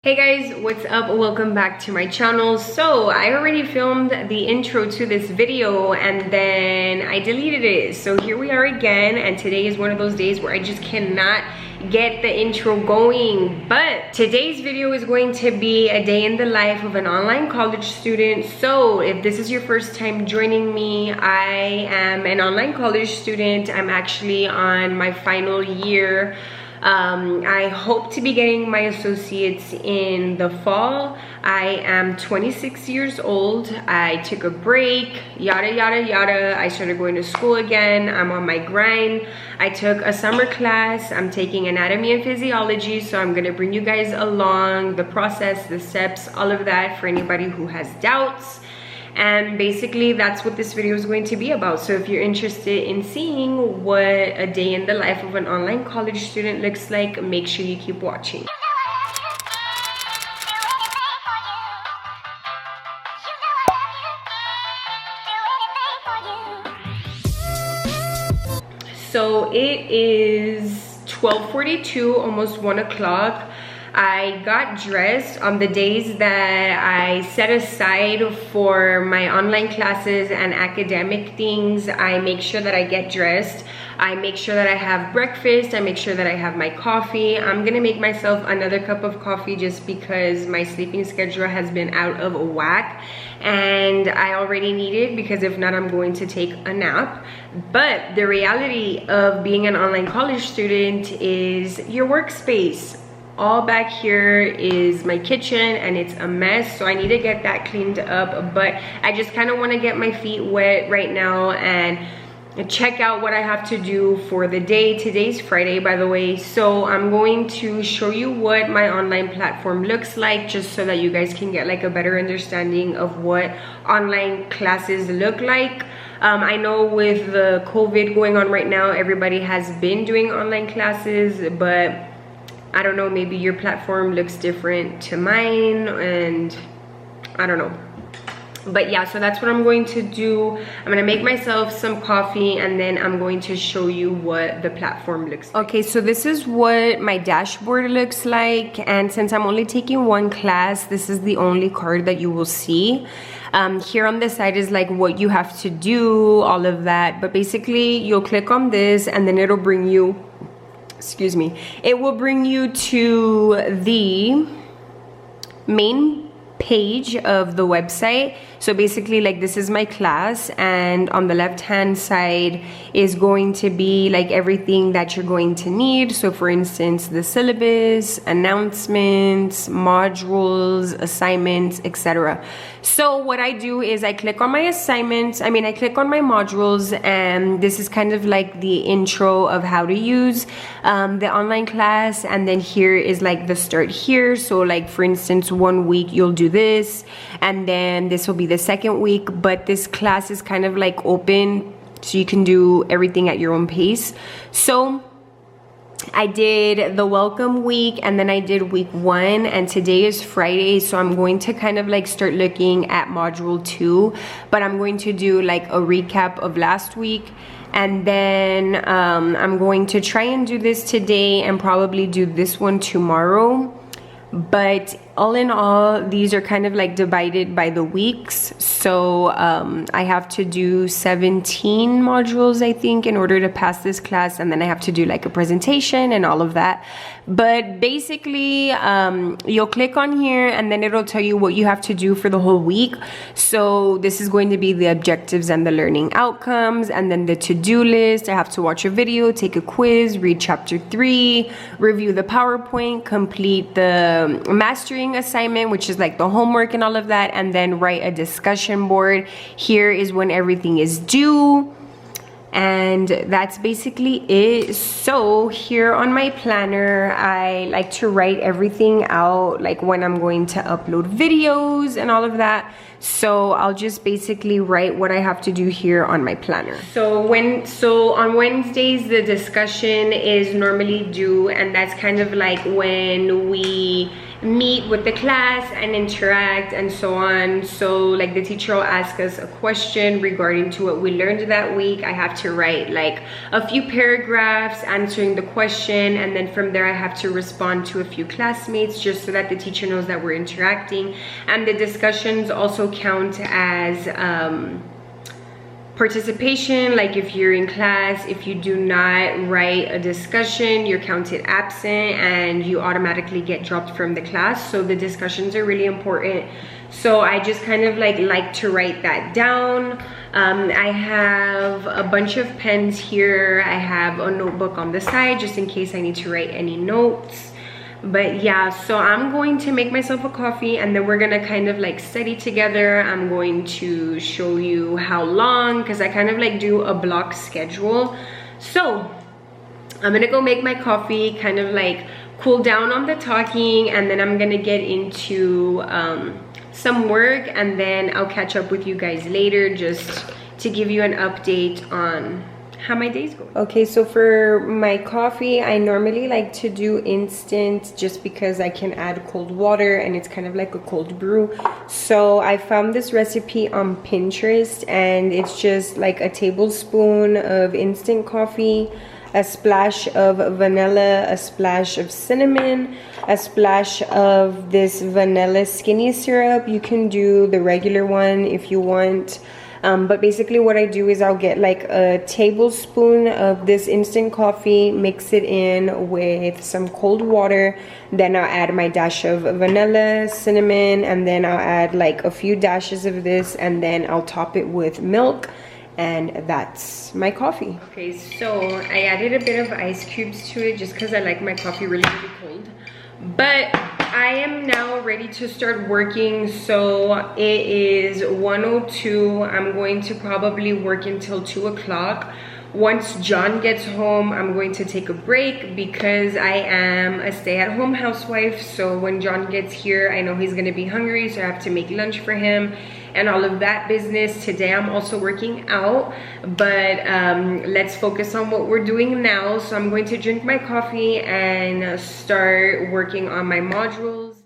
Hey guys, what's up? Welcome back to my channel. So I already filmed the intro to this video and then I deleted it. So here we are again, and today is one of those days where I just cannot get the intro going. But today's video is going to be a day in the life of an online college student. So if this is your first time joining me, I am an online college student. I'm actually on my final year. I hope to be getting my associates in the fall. I am 26 years old. I took a break, yada yada yada. I started going to school again. I'm on my grind. I took a summer class. I'm taking anatomy and physiology, so I'm gonna bring you guys along the process, the steps, all of that for anybody who has doubts. And basically that's what this video is going to be about. So if you're interested in seeing what a day in the life of an online college student looks like, make sure you keep watching. So it is 12:42, almost 1 o'clock. I got dressed on the days that I set aside for my online classes and academic things. I make sure that I get dressed. I make sure that I have breakfast. I make sure that I have my coffee. I'm gonna make myself another cup of coffee just because my sleeping schedule has been out of whack and I already need it, because if not, I'm going to take a nap. But the reality of being an online college student is your workspace. All back here is my kitchen and it's a mess, so I need to get that cleaned up. But I just kind of want to get my feet wet right now and check out what I have to do for the day. Today's Friday, by the way, so I'm going to show you what my online platform looks like, just so that you guys can get like a better understanding of what online classes look like. I know with the COVID going on right now, everybody has been doing online classes, but I don't know, maybe your platform looks different to mine, and I don't know. But yeah, so that's what I'm going to do. I'm gonna make myself some coffee and then I'm going to show you what the platform looks like. Okay, so this is what my dashboard looks like, and since I'm only taking one class, this is the only card that you will see. Here on the side is like what you have to do, all of that, but basically you'll click on this and then it'll bring you, excuse me, it will bring you to the main page of the website. So basically, like, this is my class, and on the left hand side is going to be like everything that you're going to need. So for instance, the syllabus, announcements, modules, assignments, etc. So what I do is I click on my assignments, I click on my modules, and this is kind of like the intro of how to use the online class. And then here is like the start here. So like, for instance, 1 week you'll do this, and then this will be the second week, but this class is kind of like open, so you can do everything at your own pace. So I did the welcome week, and then I did week 1, and today is Friday, so I'm going to kind of like start looking at module 2, but I'm going to do like a recap of last week. And then I'm going to try and do this today and probably do this one tomorrow. But all in all, these are kind of like divided by the weeks. So I have to do 17 modules, I think, in order to pass this class. And then I have to do like a presentation and all of that. But basically, you'll click on here and then it'll tell you what you have to do for the whole week. So this is going to be the objectives and the learning outcomes. And then the to-do list. I have to watch a video, take a quiz, read chapter 3, review the PowerPoint, complete the mastering assignment, which is like the homework and all of that, and then write a discussion board. Here is when everything is due, and that's basically it. So here on my planner, I like to write everything out, like when I'm going to upload videos and all of that. So I'll just basically write what I have to do here on my planner. So on Wednesdays, the discussion is normally due, and that's kind of like when we meet with the class and interact and so on. So like the teacher will ask us a question regarding to what we learned that week. I have to write like a few paragraphs answering the question, and then from there I have to respond to a few classmates just so that the teacher knows that we're interacting. And the discussions also count as participation. Like if you're in class, if you do not write a discussion, you're counted absent and you automatically get dropped from the class. So the discussions are really important. So I just kind of like to write that down. I have a bunch of pens here. I have a notebook on the side just in case I need to write any notes. But yeah, so I'm going to make myself a coffee and then we're gonna kind of like study together. I'm going to show you how long, because I kind of like do a block schedule. So I'm gonna go make my coffee, kind of like cool down on the talking, and then I'm gonna get into some work, and then I'll catch up with you guys later just to give you an update on how my day's going. Okay, so for my coffee, I normally like to do instant just because I can add cold water and it's kind of like a cold brew. So I found this recipe on Pinterest, and it's just like a tablespoon of instant coffee, a splash of vanilla, a splash of cinnamon, a splash of this vanilla skinny syrup. You can do the regular one if you want. But basically what I do is I'll get like a tablespoon of this instant coffee, mix it in with some cold water, then I'll add my dash of vanilla, cinnamon, and then I'll add like a few dashes of this, and then I'll top it with milk, and that's my coffee. Okay, so I added a bit of ice cubes to it just because I like my coffee really cold. But I am now ready to start working. So it is 1:02. I'm going to probably work until 2 o'clock. Once John gets home, I'm going to take a break because I am a stay-at-home housewife. So when John gets here, I know he's gonna be hungry, so I have to make lunch for him and all of that business. Today I'm also working out, but let's focus on what we're doing now. So I'm going to drink my coffee and start working on my modules.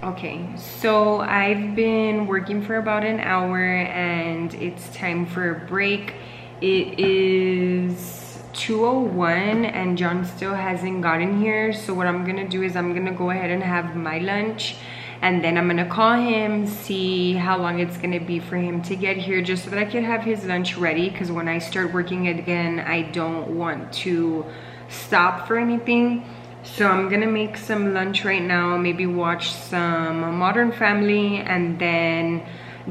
Okay, so I've been working for about an hour and it's time for a break. It is 2:01 and John still hasn't gotten here. So what I'm gonna do is I'm gonna go ahead and have my lunch, and then I'm gonna call him, see how long it's gonna be for him to get here, just so that I can have his lunch ready, because when I start working again, I don't want to stop for anything. So I'm gonna make some lunch right now, maybe watch some Modern Family, and then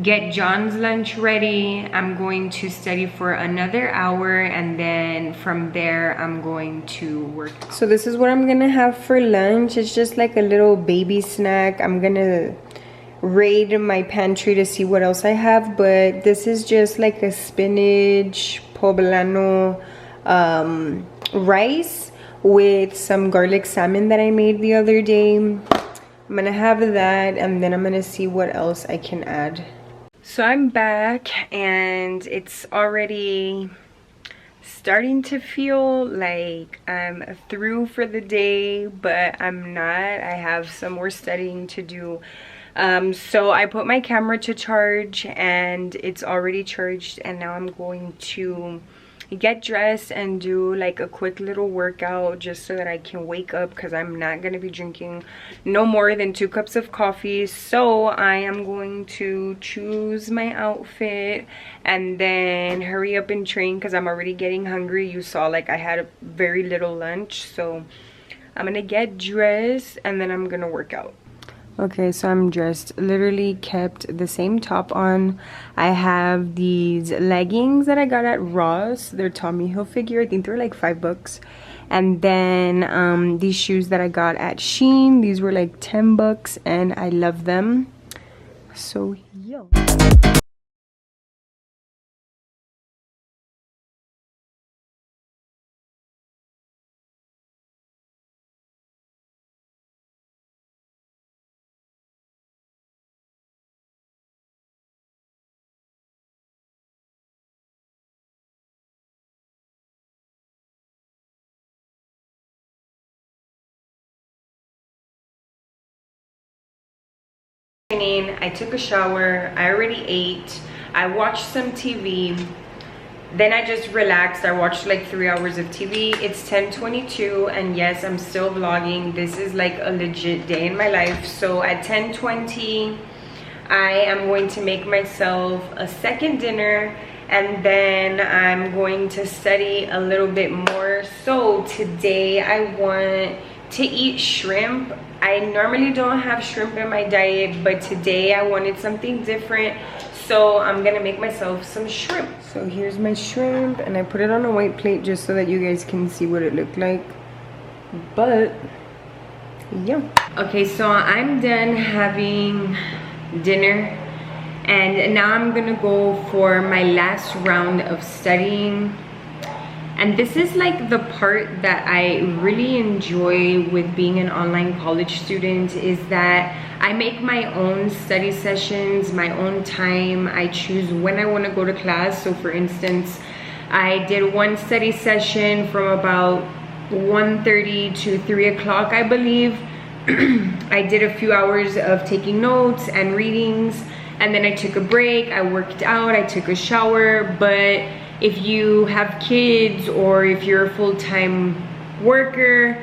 get John's lunch ready. I'm going to study for another hour, and then from there I'm going to work. So this is what I'm gonna have for lunch. It's just like a little baby snack. I'm gonna raid my pantry to see what else I have, but this is just like a spinach poblano rice with some garlic salmon that I made the other day. I'm gonna have that, and then I'm gonna see what else I can add. So I'm back and it's already starting to feel like I'm through for the day, but I'm not. I have some more studying to do. So I put my camera to charge and it's already charged, and now I'm going to get dressed and do like a quick little workout just so that I can wake up, because I'm not going to be drinking no more than 2 cups of coffee. So I am going to choose my outfit and then hurry up and train, because I'm already getting hungry. You saw like I had a very little lunch, so I'm gonna get dressed and then I'm gonna work out. Okay, so I'm dressed. Literally kept the same top on. I have these leggings that I got at Ross. They're Tommy Hilfiger. I think they're like $5. And then these shoes that I got at Shein. These were like $10 and I love them. So yo. I took a shower, I already ate, I watched some TV, then I just relaxed. I watched like 3 hours of TV. It's 10:22 and yes, I'm still vlogging. This is like a legit day in my life. So at 10:20 I am going to make myself a second dinner, and then I'm going to study a little bit more. So today I want to eat shrimp. I normally don't have shrimp in my diet, but today I wanted something different, so I'm gonna make myself some shrimp. So here's my shrimp, and I put it on a white plate just so that you guys can see what it looked like. But yeah, okay, so I'm done having dinner and now I'm gonna go for my last round of studying. And this is like the part that I really enjoy with being an online college student, is that I make my own study sessions, my own time. I choose when I want to go to class. So for instance, I did one study session from about 1:30 to 3 o'clock, I believe. I did a few hours of taking notes and readings, and then I took a break, I worked out, I took a shower. But if you have kids or if you're a full-time worker,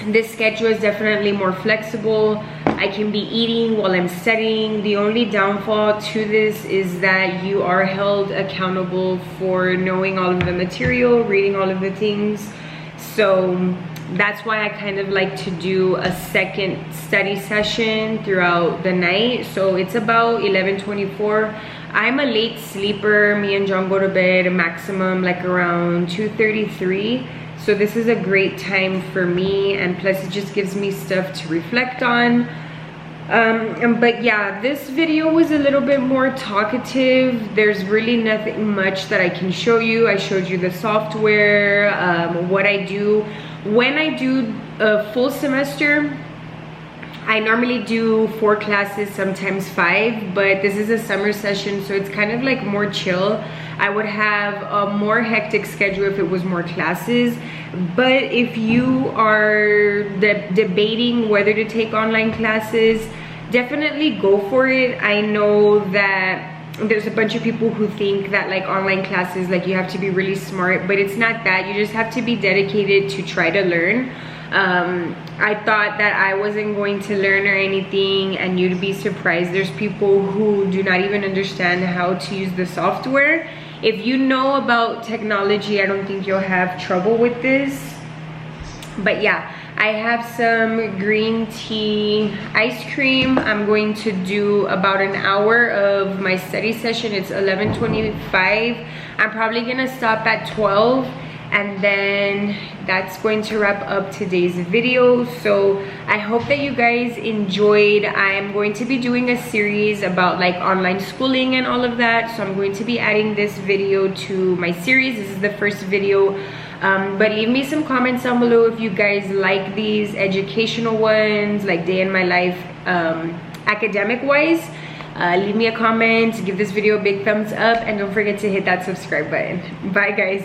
this schedule is definitely more flexible. I can be eating while I'm studying. The only downfall to this is that you are held accountable for knowing all of the material, reading all of the things. So that's why I kind of like to do a second study session throughout the night. So it's about 11:24. I'm a late sleeper. Me and John go to bed a maximum like around 2:33. So this is a great time for me, and plus it just gives me stuff to reflect on. But yeah, this video was a little bit more talkative. There's really nothing much that I can show you. I showed you the software, what I do. When I do a full semester, I normally do 4 classes, sometimes 5, but this is a summer session, so it's kind of like more chill. I would have a more hectic schedule if it was more classes. But if you are debating whether to take online classes, definitely go for it. I know that there's a bunch of people who think that like online classes, like you have to be really smart, but it's not that. You just have to be dedicated to try to learn. I thought that I wasn't going to learn or anything, and you'd be surprised. There's people who do not even understand how to use the software. If you know about technology, I don't think you'll have trouble with this. But yeah, I have some green tea ice cream. I'm going to do about an hour of my study session. It's 11:25. I'm probably gonna stop at 12, and then that's going to wrap up today's video. So I hope that you guys enjoyed. I'm going to be doing a series about like online schooling and all of that, so I'm going to be adding this video to my series. This is the first video, but leave me some comments down below if you guys like these educational ones, like day in my life, academic wise. Leave me a comment, give this video a big thumbs up, and don't forget to hit that subscribe button. Bye guys.